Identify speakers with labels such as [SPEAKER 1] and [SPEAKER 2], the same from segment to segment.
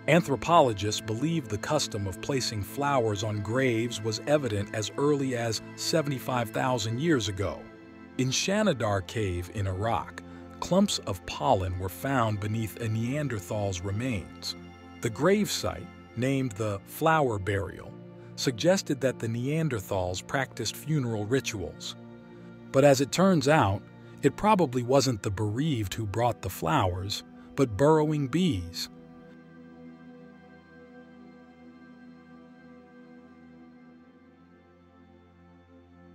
[SPEAKER 1] Anthropologists believe the custom of placing flowers on graves was evident as early as 75,000 years ago. In Shanidar Cave in Iraq, clumps of pollen were found beneath a Neanderthal's remains. The gravesite, named the flower burial, suggested that the Neanderthals practiced funeral rituals. But as it turns out, it probably wasn't the bereaved who brought the flowers, but burrowing bees.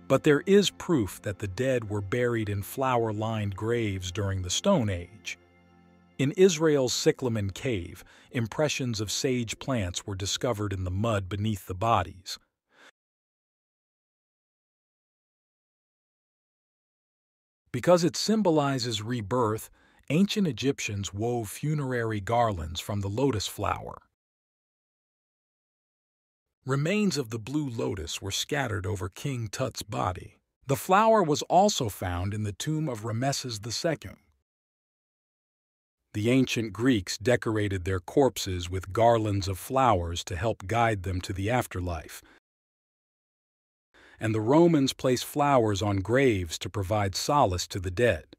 [SPEAKER 1] But there is proof that the dead were buried in flower-lined graves during the Stone Age. In Israel's Cyclamen Cave, impressions of sage plants were discovered in the mud beneath the bodies. Because it symbolizes rebirth, ancient Egyptians wove funerary garlands from the lotus flower. Remains of the blue lotus were scattered over King Tut's body. The flower was also found in the tomb of Rameses II. The ancient Greeks decorated their corpses with garlands of flowers to help guide them to the afterlife. And the Romans placed flowers on graves to provide solace to the dead.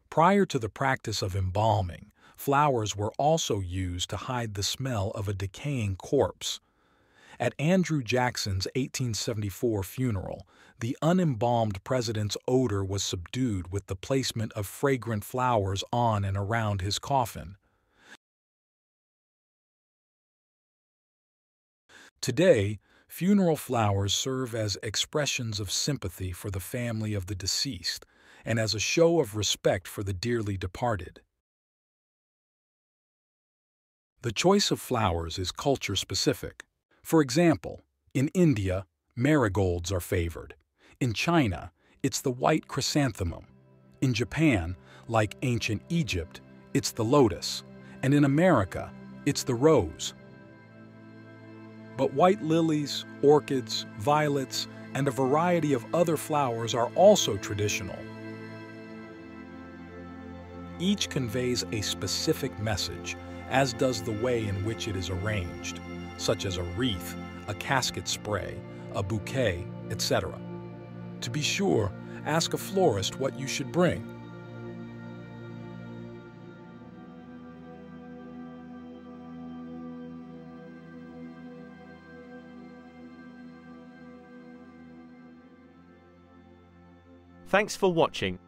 [SPEAKER 1] Prior to the practice of embalming, flowers were also used to hide the smell of a decaying corpse. At Andrew Jackson's 1874 funeral, the unembalmed president's odor was subdued with the placement of fragrant flowers on and around his coffin. Today, funeral flowers serve as expressions of sympathy for the family of the deceased and as a show of respect for the dearly departed. The choice of flowers is culture-specific. For example, in India, marigolds are favored. In China, it's the white chrysanthemum. In Japan, like ancient Egypt, it's the lotus. And in America, it's the rose. But white lilies, orchids, violets, and a variety of other flowers are also traditional. Each conveys a specific message, as does the way in which it is arranged, such as a wreath, a casket spray, a bouquet, etc. To be sure, ask a florist what you should bring.
[SPEAKER 2] Thanks for watching.